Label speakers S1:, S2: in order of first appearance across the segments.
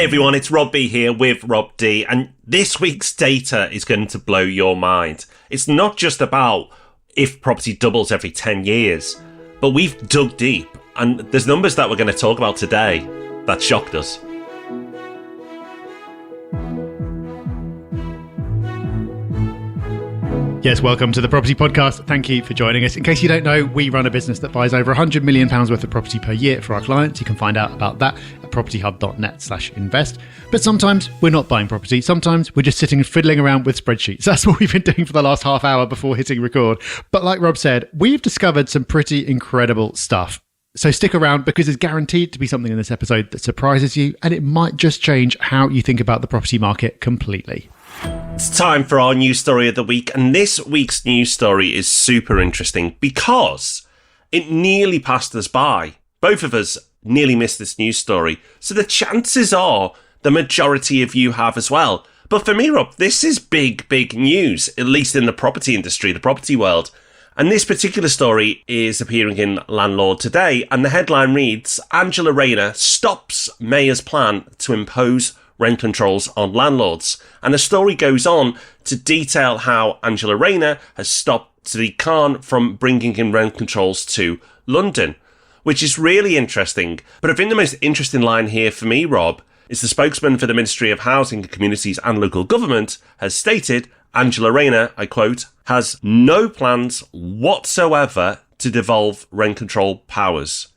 S1: Hey everyone, it's Rob B here with Rob D, and this week's data is going to blow your mind. It's not just about if property doubles every 10 years, but we've dug deep, and there's numbers that we're going to talk about today that shocked us.
S2: Yes, welcome to the Property Podcast. Thank you for joining us. In case you don't know, we run a business that buys over £100 million worth of property per year for our clients. You can find out about that at propertyhub.net/invest. But sometimes we're not buying property. Sometimes we're just sitting and fiddling around with spreadsheets. That's what we've been doing for the last half hour before hitting record. But like Rob said, we've discovered some pretty incredible stuff. So stick around because there's guaranteed to be something in this episode that surprises you, and it might just change how you think about the property market completely.
S1: It's time for our news story of the week, and this week's news story is super interesting because it nearly passed us by. Both of us nearly missed this news story, so the chances are the majority of you have as well. But for me, Rob, this is big news, at least in the property industry, the property world. And this particular story is appearing in Landlord today, and the headline reads, Angela Rayner stops Mayor's plan to impose rent controls on landlords. And the story goes on to detail how Angela Rayner has stopped Sadiq Khan from bringing in rent controls to London, which is really interesting. But I think the most interesting line here for me, Rob, is the spokesman for the Ministry of Housing, Communities and Local Government has stated, Angela Rayner, I quote, has no plans whatsoever to devolve rent control powers.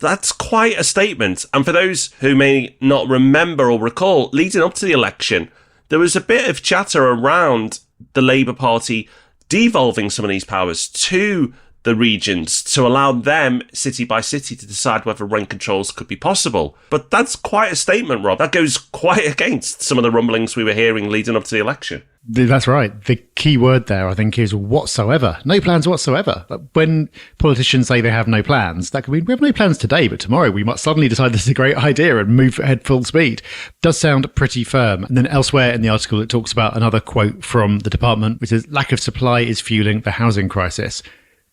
S1: That's quite a statement. And for those who may not remember or recall, leading up to the election, there was a bit of chatter around the Labour Party devolving some of these powers to the regions to allow them, city by city, to decide whether rent controls could be possible. But that's quite a statement, Rob. That goes quite against some of the rumblings we were hearing leading up to the election.
S2: That's right. The key word there, I think, is whatsoever. No plans whatsoever. When politicians say they have no plans, that could mean we have no plans today, but tomorrow we might suddenly decide this is a great idea and move ahead full speed. Does sound pretty firm. And then elsewhere in the article, it talks about another quote from the department, which is, lack of supply is fueling the housing crisis.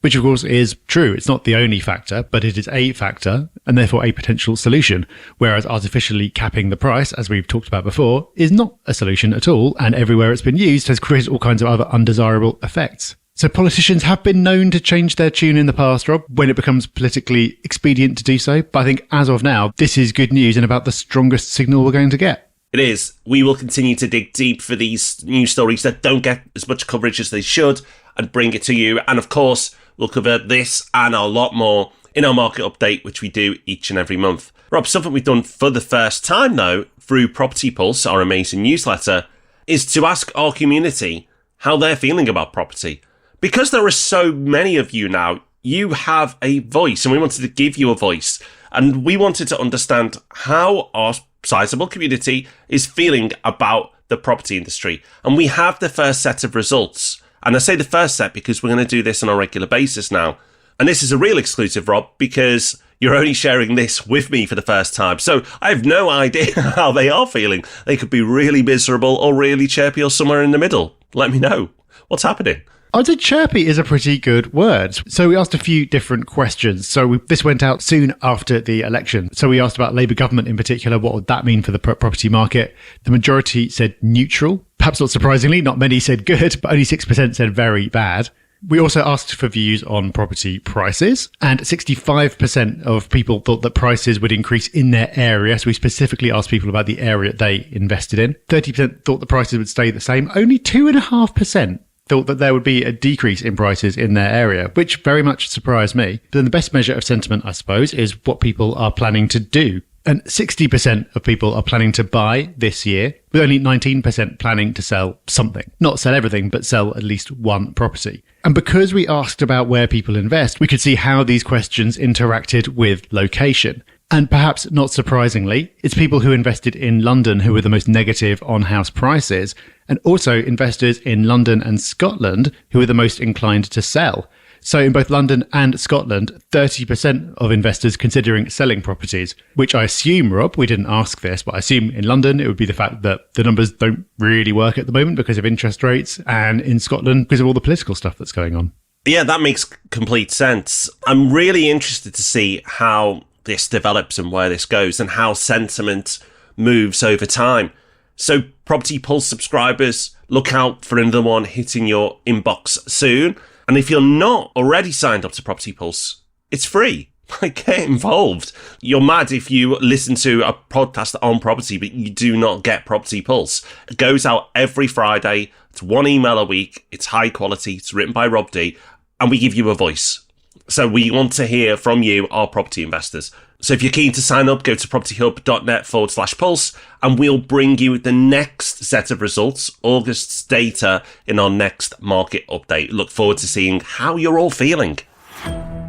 S2: Which, of course, is true. It's not the only factor, but it is a factor and therefore a potential solution. Whereas artificially capping the price, as we've talked about before, is not a solution at all. And everywhere it's been used has created all kinds of other undesirable effects. So politicians have been known to change their tune in the past, Rob, when it becomes politically expedient to do so. But I think as of now, this is good news and about the strongest signal we're going to get.
S1: It is. We will continue to dig deep for these news stories that don't get as much coverage as they should and bring it to you. And of course, we'll cover this and a lot more in our market update, which we do each and every month. Rob, something we've done for the first time, though, through Property Pulse, our amazing newsletter, is to ask our community how they're feeling about property. Because there are so many of you now, you have a voice, and we wanted to give you a voice. And we wanted to understand how our sizable community is feeling about the property industry. And we have the first set of results. And I say the first set because we're going to do this on a regular basis now. And this is a real exclusive, Rob, because you're only sharing this with me for the first time. So I have no idea how they are feeling. They could be really miserable or really chirpy or somewhere in the middle. Let me know. What's happening?
S2: I'd say chirpy is a pretty good word. So we asked a few different questions. So this went out soon after the election. So we asked about Labour government in particular. What would that mean for the property market? The majority said neutral. Perhaps not surprisingly, not many said good, but only 6% said very bad. We also asked for views on property prices, and 65% of people thought that prices would increase in their area. So we specifically asked people about the area they invested in. 30% thought the prices would stay the same. Only 2.5% thought that there would be a decrease in prices in their area, which very much surprised me. But then the best measure of sentiment, I suppose, is what people are planning to do. And 60% of people are planning to buy this year, with only 19% planning to sell something. Not sell everything, but sell at least one property. And because we asked about where people invest, we could see how these questions interacted with location. And perhaps not surprisingly, it's people who invested in London who were the most negative on house prices, and also investors in London and Scotland who were the most inclined to sell. So in both London and Scotland, 30% of investors considering selling properties, which I assume, Rob, we didn't ask this, but I assume in London, it would be the fact that the numbers don't really work at the moment because of interest rates, and in Scotland because of all the political stuff that's going on.
S1: Yeah, that makes complete sense. I'm really interested to see how this develops and where this goes and how sentiment moves over time. So Property Pulse subscribers, look out for another one hitting your inbox soon. And if you're not already signed up to Property Pulse, it's free. Get involved. You're mad if you listen to a podcast on property, but you do not get Property Pulse. It goes out every Friday. It's one email a week. It's high quality. It's written by Rob D. And we give you a voice. So we want to hear from you, our property investors. So if you're keen to sign up, go to propertyhub.net/pulse, and we'll bring you the next set of results, August's data, in our next market update. Look forward to seeing how you're all feeling.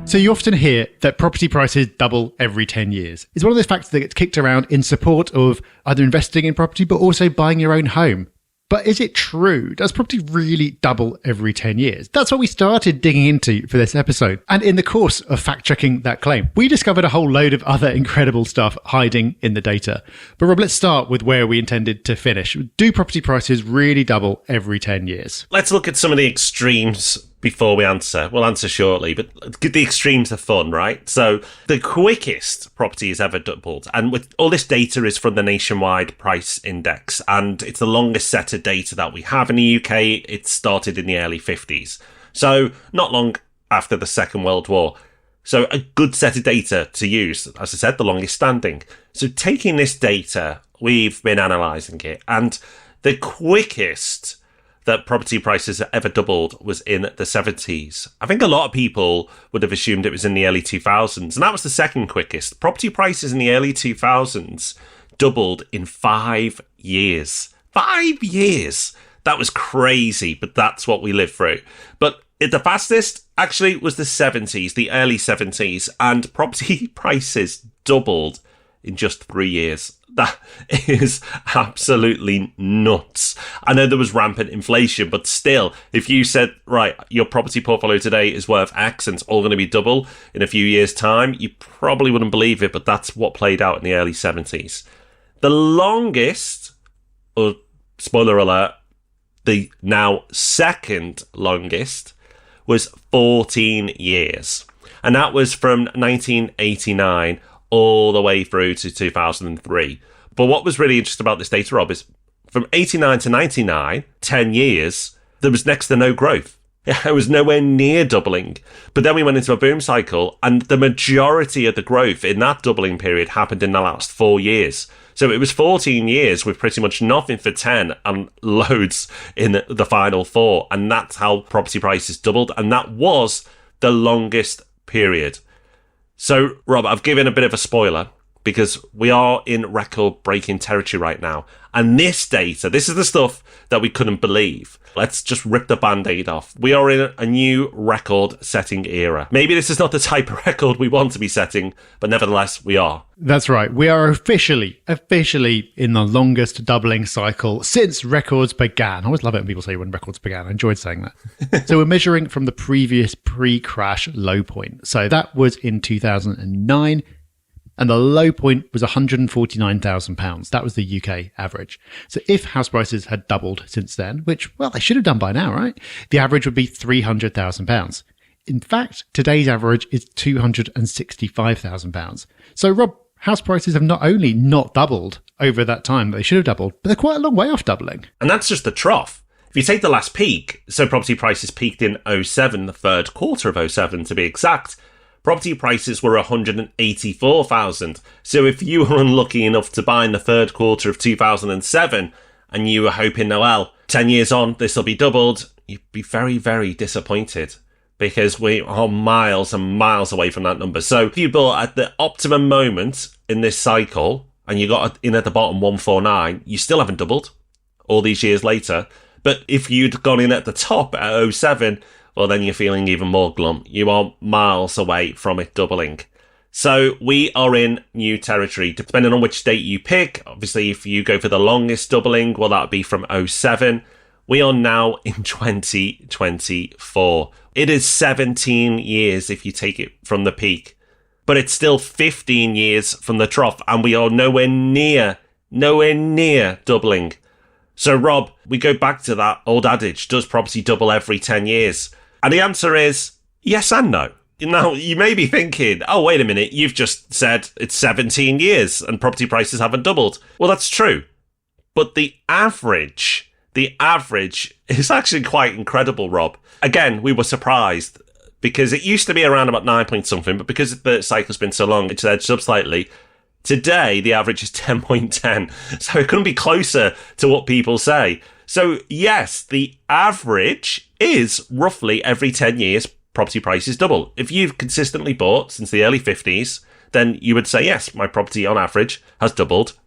S2: So you often hear that property prices double every 10 years. It's one of those facts that gets kicked around in support of either investing in property, but also buying your own home. But is it true? Does property really double every 10 years? That's what we started digging into for this episode. And in the course of fact-checking that claim, we discovered a whole load of other incredible stuff hiding in the data. But Rob, let's start with where we intended to finish. Do property prices really double every 10 years?
S1: Let's look at some of the extremes before we answer. We'll answer shortly, but the extremes are fun, right? So the quickest property has ever doubled, and with all this data is from the Nationwide Price Index, and it's the longest set of data that we have in the UK. It started in the early 50s, so not long after the Second World War. So a good set of data to use, as I said, the longest standing. So taking this data, we've been analysing it, and the quickest that property prices ever doubled was in the 70s. I think a lot of people would have assumed it was in the early 2000s, and that was the second quickest. Property prices in the early 2000s doubled in 5 years. 5 years! That was crazy, but that's what we lived through. But the fastest actually was the 70s, the early 70s, and property prices doubled in just 3 years. That is absolutely nuts. I know there was rampant inflation, but still, if you said, right, your property portfolio today is worth X and it's all going to be double in a few years' time, you probably wouldn't believe it, but that's what played out in the early 70s. The longest, or spoiler alert, the now second longest, was 14 years. And that was from 1989 all the way through to 2003. But what was really interesting about this data, Rob, is from 89 to 99, 10 years, there was next to no growth. It was nowhere near doubling. But then we went into a boom cycle, and the majority of the growth in that doubling period happened in the last 4 years. So it was 14 years with pretty much nothing for 10 and loads in the final 4. And that's how property prices doubled. And that was the longest period. So, Rob, I've given a bit of a spoiler because we are in record-breaking territory right now. And this data, this is the stuff that we couldn't believe. Let's just rip the Band-Aid off. We are in a new record-setting era. Maybe this is not the type of record we want to be setting, but nevertheless, we are.
S2: That's right. We are officially in the longest doubling cycle since records began. I always love it when people say when records began. I enjoyed saying that. So we're measuring from the previous pre-crash low point. So that was in 2009. And the low point was £149,000. That was the UK average. So if house prices had doubled since then, which, well, they should have done by now, right? The average would be £300,000. In fact, today's average is £265,000. So, Rob, house prices have not only not doubled over that time, they should have doubled, but they're quite a long way off doubling.
S1: And that's just the trough. If you take the last peak, so property prices peaked in 07, the third quarter of 07 to be exact, property prices were 184,000. So if you were unlucky enough to buy in the third quarter of 2007 and you were hoping, well, 10 years on, this will be doubled, you'd be very, very disappointed because we are miles and miles away from that number. So if you bought at the optimum moment in this cycle and you got in at the bottom 149, you still haven't doubled all these years later. But if you'd gone in at the top at 07, well, then you're feeling even more glum. You are miles away from it doubling. So we are in new territory. Depending on which date you pick, obviously if you go for the longest doubling, well, that would be from 07. We are now in 2024. It is 17 years if you take it from the peak. But it's still 15 years from the trough, and we are nowhere near doubling. So, Rob, we go back to that old adage, does property double every 10 years? And the answer is yes and no. Now, you may be thinking, oh, wait a minute, you've just said it's 17 years and property prices haven't doubled. Well, that's true. But the average is actually quite incredible, Rob. Again, we were surprised because it used to be around about 9 point something, but because the cycle's been so long, it's edged up slightly. Today, the average is 10.10. So it couldn't be closer to what people say. So yes, the average is roughly every 10 years, property prices double. If you've consistently bought since the early 50s, then you would say, yes, my property on average has doubled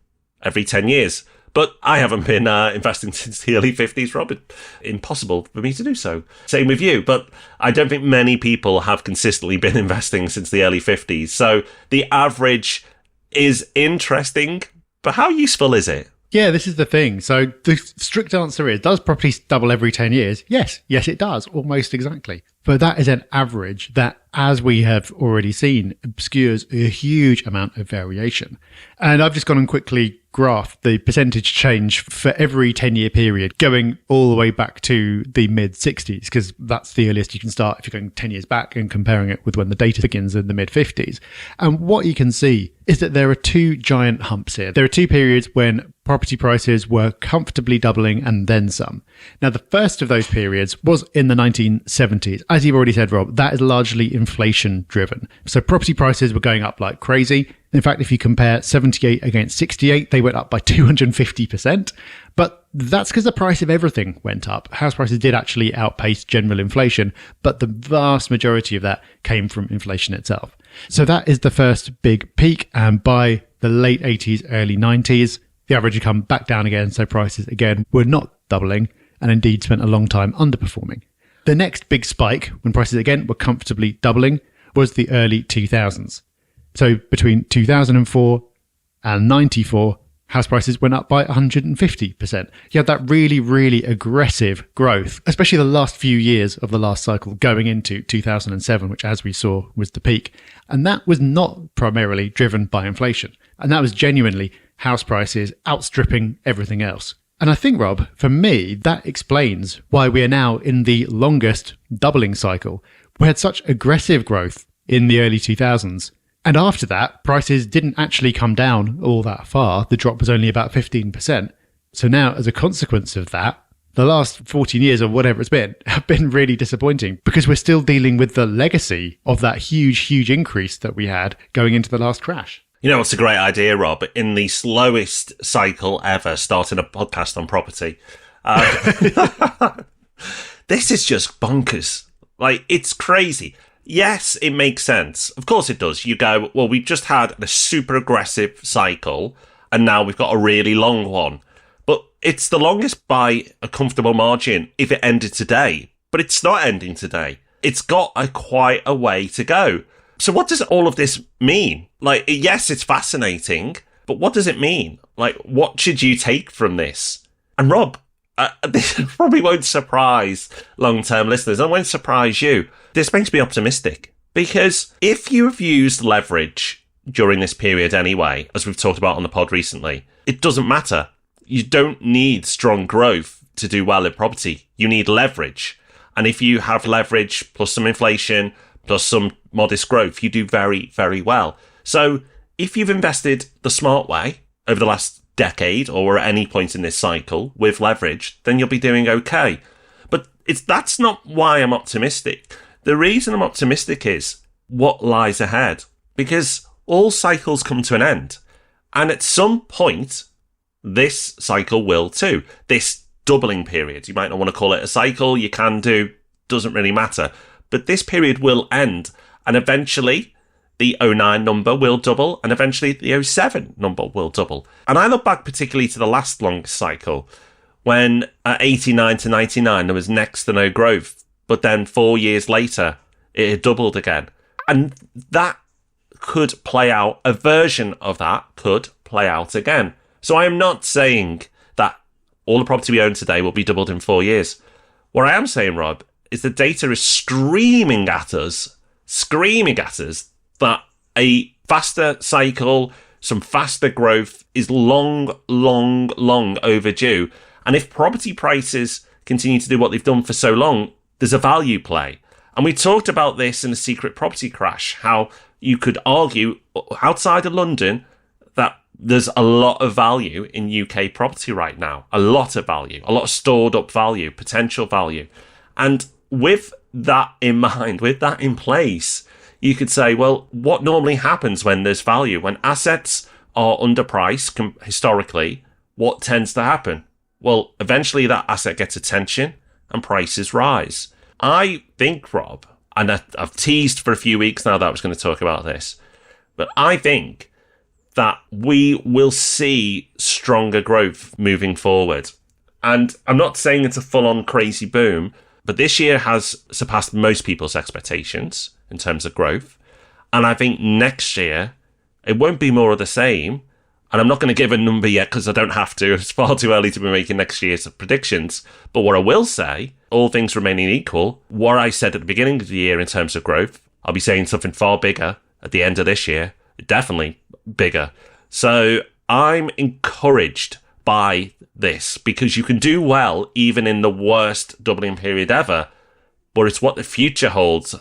S1: every 10 years. But I haven't been investing since the early 50s, Rob. It's impossible for me to do so. Same with you. But I don't think many people have consistently been investing since the early 50s. So the average is interesting, but how useful is it?
S2: Yeah, this is the thing. So the strict answer is, does property double every 10 years? Yes, it does, almost exactly. But that is an average that, as we have already seen, obscures a huge amount of variation. And I've just gone and quickly graphed the percentage change for every 10-year period, going all the way back to the mid-60s, because that's the earliest you can start if you're going 10 years back and comparing it with when the data begins in the mid-50s. And what you can see is that there are two giant humps here. There are two periods when property prices were comfortably doubling and then some. Now, the first of those periods was in the 1970s. As you've already said, Rob, that is largely inflation driven. So property prices were going up like crazy. In fact, if you compare 78 against 68, they went up by 250%. But that's because the price of everything went up. House prices did actually outpace general inflation, but the vast majority of that came from inflation itself. So that is the first big peak. And by the late 80s, early 90s, the average had come back down again. So prices again were not doubling and indeed spent a long time underperforming. The next big spike, when prices again were comfortably doubling, was the early 2000s. So between 2004 and 94, house prices went up by 150%. You had that really, really aggressive growth, especially the last few years of the last cycle going into 2007, which, as we saw, was the peak. And that was not primarily driven by inflation. And that was genuinely house prices outstripping everything else. And I think, Rob, for me, that explains why we are now in the longest doubling cycle. We had such aggressive growth in the early 2000s. And after that, prices didn't actually come down all that far. The drop was only about 15%. So now, as a consequence of that, the last 14 years or whatever it's been have been really disappointing because we're still dealing with the legacy of that huge increase that we had going into the last crash.
S1: You know, it's a great idea, Rob. In the slowest cycle ever, starting a podcast on property. This is just bonkers. Like, it's crazy. Yes, it makes sense. Of course it does. You go, well, we've just had a super aggressive cycle and now we've got a really long one. But it's the longest by a comfortable margin if it ended today. But it's not ending today. It's got quite a way to go. So what does all of this mean? Like, yes, it's fascinating, but what does it mean? Like, what should you take from this? And Rob, this probably won't surprise long-term listeners. It won't surprise you. This makes me optimistic because if you have used leverage during this period anyway, as we've talked about on the pod recently, it doesn't matter. You don't need strong growth to do well in property. You need leverage. And if you have leverage plus some inflation, plus some modest growth, you do very, very well. So if you've invested the smart way over the last decade or at any point in this cycle with leverage, then you'll be doing okay. But that's not why I'm optimistic. The reason I'm optimistic is what lies ahead, because all cycles come to an end. And at some point, this cycle will too. This doubling period, you might not want to call it a cycle, you can do, doesn't really matter. But this period will end, and eventually the 09 number will double, and eventually the 07 number will double. And I look back particularly to the last longest cycle, when at 89 to 99 there was next to no growth, but then 4 years later it had doubled again. And that could play out, a version of that could play out again. So I am not saying that all the property we own today will be doubled in 4 years. What I am saying, Rob, is the data is screaming at us that a faster cycle, some faster growth is long overdue. And if property prices continue to do what they've done for so long, there's a value play. And we talked about this in a secret property crash, how you could argue outside of London that there's a lot of value in UK property right now. A lot of value, a lot of stored up value, potential value. And with that in mind, with that in place, you could say, well, what normally happens when there's value? When assets are underpriced historically, what tends to happen? Well, eventually that asset gets attention and prices rise. I think, Rob, and I've teased for a few weeks now that I was going to talk about this, but I think that we will see stronger growth moving forward. And I'm not saying it's a full-on crazy boom, but this year has surpassed most people's expectations in terms of growth. And I think next year, it won't be more of the same. And I'm not going to give a number yet because I don't have to. It's far too early to be making next year's predictions. But what I will say, all things remaining equal, what I said at the beginning of the year in terms of growth, I'll be saying something far bigger at the end of this year, definitely bigger. So I'm encouraged by this because you can do well even in the worst doubling period ever, but it's what the future holds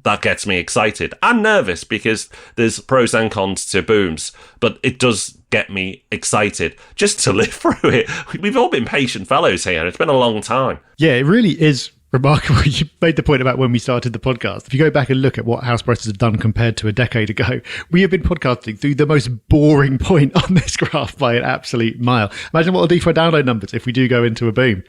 S1: that gets me excited and nervous because there's pros and cons to booms, but it does get me excited just to live through it. We've all been patient fellows here. It's been a long time.
S2: Yeah, it really is remarkable. You made the point about when we started the podcast. If you go back and look at what house prices have done compared to a decade ago, we have been podcasting through the most boring point on this graph by an absolute mile. Imagine what it'll do for our download numbers if we do go into a boom.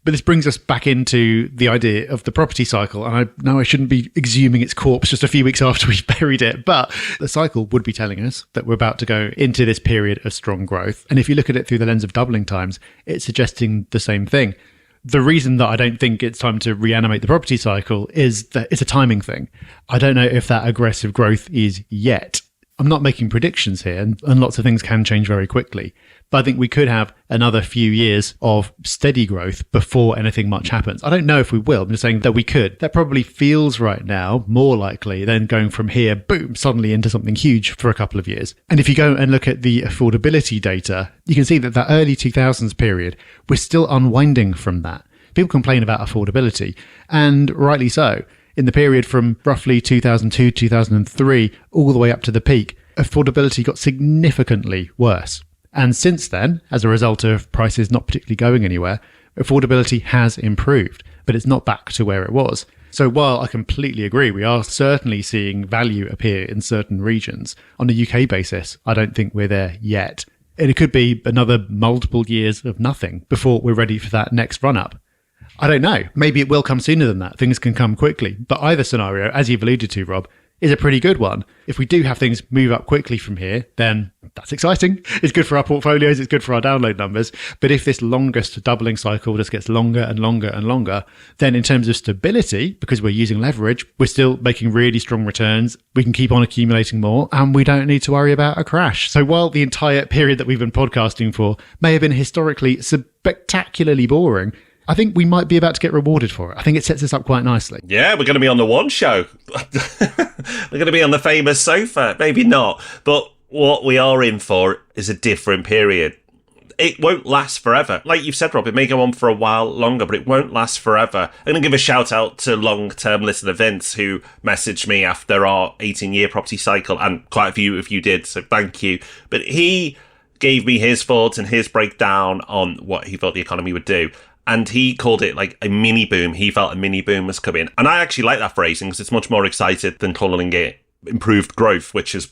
S2: But this brings us back into the idea of the property cycle. And I know I shouldn't be exhuming its corpse just a few weeks after we've buried it, but the cycle would be telling us that we're about to go into this period of strong growth. And if you look at it through the lens of doubling times, it's suggesting the same thing. The reason that I don't think it's time to reanimate the property cycle is that it's a timing thing. I don't know if that aggressive growth is yet. I'm not making predictions here, and lots of things can change very quickly. But I think we could have another few years of steady growth before anything much happens. I don't know if we will. I'm just saying that we could. That probably feels right now more likely than going from here, boom, suddenly into something huge for a couple of years. And if you go and look at the affordability data, you can see that that early 2000s period, we're still unwinding from that. People complain about affordability, and rightly so. In the period from roughly 2002, 2003, all the way up to the peak, affordability got significantly worse. And since then, as a result of prices not particularly going anywhere, affordability has improved, but it's not back to where it was. So while I completely agree, we are certainly seeing value appear in certain regions, on a UK basis, I don't think we're there yet. And it could be another multiple years of nothing before we're ready for that next run-up. I don't know. Maybe it will come sooner than that. Things can come quickly. But either scenario, as you've alluded to, Rob, is a pretty good one. If we do have things move up quickly from here, then that's exciting. It's good for our portfolios. It's good for our download numbers. But if this longest doubling cycle just gets longer and longer and longer, then in terms of stability, because we're using leverage, we're still making really strong returns. We can keep on accumulating more and we don't need to worry about a crash. So while the entire period that we've been podcasting for may have been historically spectacularly boring, I think we might be about to get rewarded for it. I think it sets us up quite nicely.
S1: Yeah, we're going to be on the One Show. We're going to be on the famous sofa. Maybe not. But what we are in for is a different period. It won't last forever. Like you've said, Rob, it may go on for a while longer, but it won't last forever. I'm going to give a shout out to long-term listener Vince, who messaged me after our 18-year property cycle, and quite a few of you did, so thank you. But he gave me his thoughts and his breakdown on what he thought the economy would do. And he called it like a mini boom. He felt a mini boom was coming. And I actually like that phrasing because it's much more excited than calling it improved growth, which is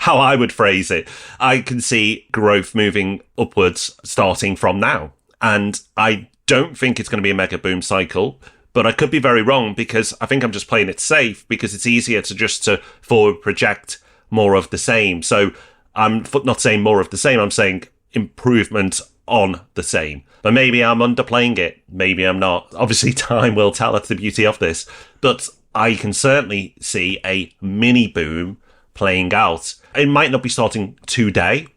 S1: how I would phrase it. I can see growth moving upwards starting from now. And I don't think it's going to be a mega boom cycle, but I could be very wrong because I think I'm just playing it safe because it's easier to forward project more of the same. So I'm not saying more of the same. I'm saying improvement on the same. But maybe I'm underplaying it. Maybe I'm not. Obviously, time will tell. That's the beauty of this. But I can certainly see a mini boom playing out. It might not be starting today,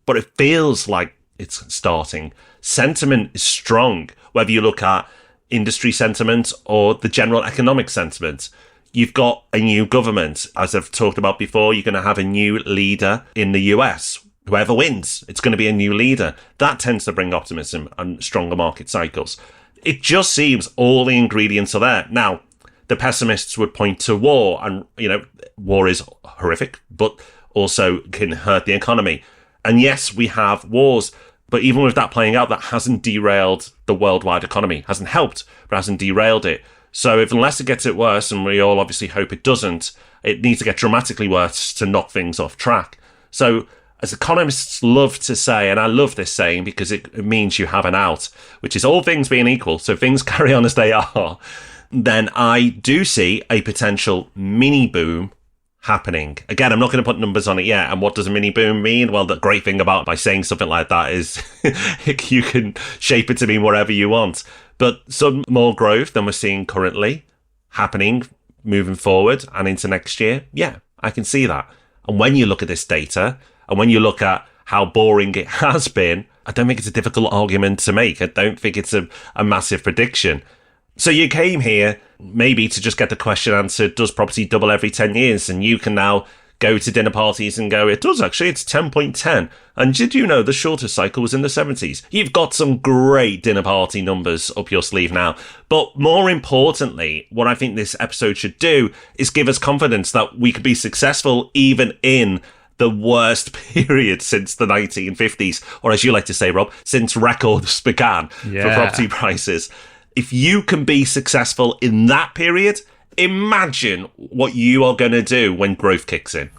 S1: but it feels like it's starting. Sentiment is strong, whether you look at industry sentiment or the general economic sentiment. You've got a new government. As I've talked about before, you're going to have a new leader in the US. Whoever wins, it's going to be a new leader. That tends to bring optimism and stronger market cycles. It just seems all the ingredients are there. Now, The pessimists would point to war, and, war is horrific, but also can hurt the economy. And yes, we have wars, but even with that playing out, that hasn't derailed the worldwide economy, hasn't helped, but hasn't derailed it. So unless it gets it worse, and we all obviously hope it doesn't, it needs to get dramatically worse to knock things off track. So as economists love to say, and I love this saying because it means you have an out, which is all things being equal, so things carry on as they are, then I do see a potential mini boom happening. Again, I'm not going to put numbers on it yet. And what does a mini boom mean? Well, the great thing about by saying something like that is you can shape it to mean whatever you want. But some more growth than we're seeing currently happening moving forward and into next year. Yeah, I can see that. And when you look at this data and when you look at how boring it has been, I don't think it's a difficult argument to make. I don't think it's a massive prediction. So you came here maybe to just get the question answered, does property double every 10 years? And you can now go to dinner parties and go, it does actually, it's 10.10. And did you know the shortest cycle was in the 70s? You've got some great dinner party numbers up your sleeve now. But more importantly, what I think this episode should do is give us confidence that we could be successful even in the worst period since the 1950s, or as you like to say, Rob, since records began for property prices. If you can be successful in that period, imagine what you are going to do when growth kicks in.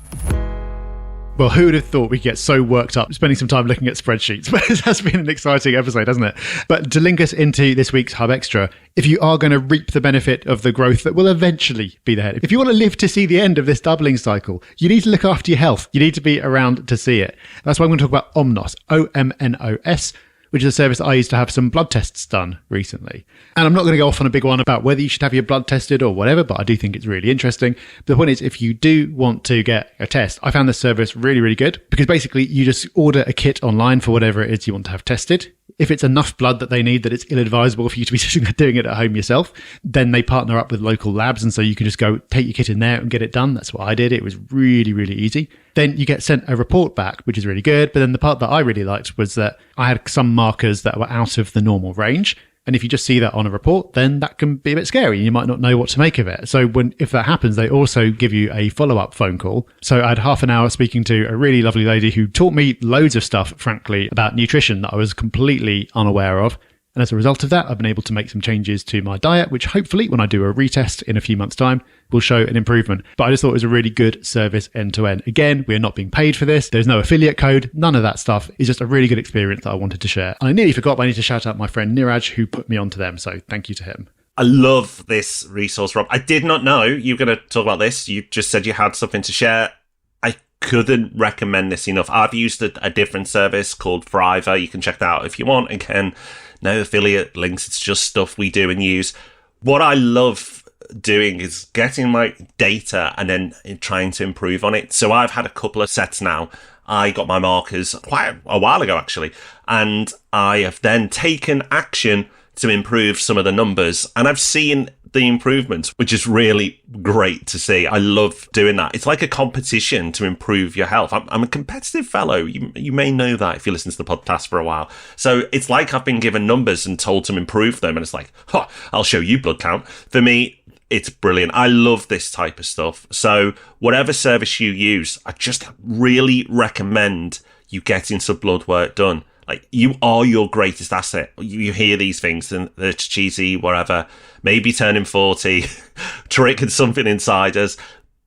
S2: Well, who would have thought we'd get so worked up spending some time looking at spreadsheets? But it has been an exciting episode, hasn't it? But to link us into this week's Hub Extra, if you are going to reap the benefit of the growth that will eventually be there, if you want to live to see the end of this doubling cycle, you need to look after your health. You need to be around to see it. That's why I'm going to talk about Omnos, OMNOS, which is a service that I used to have some blood tests done recently. And I'm not going to go off on a big one about whether you should have your blood tested or whatever, but I do think it's really interesting. But the point is, if you do want to get a test, I found this service really, really good because basically you just order a kit online for whatever it is you want to have tested. If it's enough blood that they need that it's ill-advisable for you to be sitting there doing it at home yourself, then they partner up with local labs. And so you can just go take your kit in there and get it done. That's what I did. It was really, really easy. Then you get sent a report back, which is really good. But then the part that I really liked was that I had some markers that were out of the normal range. And if you just see that on a report, then that can be a bit scary. You might not know what to make of it. So if that happens, they also give you a follow-up phone call. So I had half an hour speaking to a really lovely lady who taught me loads of stuff, frankly, about nutrition that I was completely unaware of. And as a result of that, I've been able to make some changes to my diet, which hopefully when I do a retest in a few months' time, will show an improvement. But I just thought it was a really good service end to end. Again, we are not being paid for this. There's no affiliate code. None of that stuff. It's just a really good experience that I wanted to share. And I nearly forgot, but I need to shout out my friend Niraj, who put me onto them. So thank you to him.
S1: I love this resource, Rob. I did not know you were going to talk about this. You just said you had something to share. I couldn't recommend this enough. I've used a different service called Thriver. You can check that out if you want. Again, no affiliate links. It's just stuff we do and use. What I love doing is getting my data and then trying to improve on it. So I've had a couple of sets now. I got my markers quite a while ago, actually. And I have then taken action to improve some of the numbers. And I've seen the improvements, which is really great to see. I love doing that. It's like a competition to improve your health. I'm a competitive fellow. You may know that if you listen to the podcast for a while. So it's like I've been given numbers and told to improve them. And it's like, I'll show you blood count. For me, it's brilliant. I love this type of stuff. So whatever service you use, I just really recommend you getting some blood work done. Like, you are your greatest asset. You hear these things and it's cheesy, whatever. Maybe turning 40 triggered something inside us,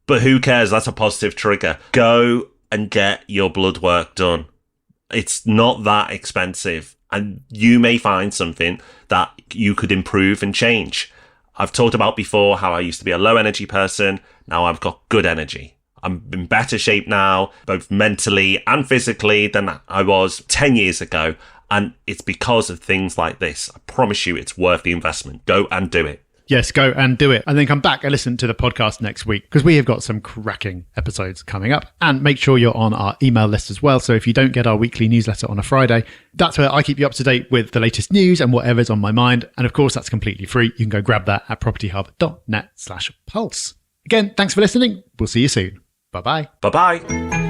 S1: but who cares? That's a positive trigger. Go and get your blood work done. It's not that expensive, and you may find something that you could improve and change. I've talked about before how I used to be a low energy person. Now I've got good energy. I'm in better shape now, both mentally and physically, than I was 10 years ago. And it's because of things like this. I promise you it's worth the investment. Go and do it.
S2: Yes, go and do it. And then come back and listen to the podcast next week because we have got some cracking episodes coming up. And make sure you're on our email list as well. So if you don't get our weekly newsletter on a Friday, that's where I keep you up to date with the latest news and whatever's on my mind. And of course, that's completely free. You can go grab that at propertyhub.net/pulse. Again, thanks for listening. We'll see you soon. Bye-bye.
S1: Bye-bye.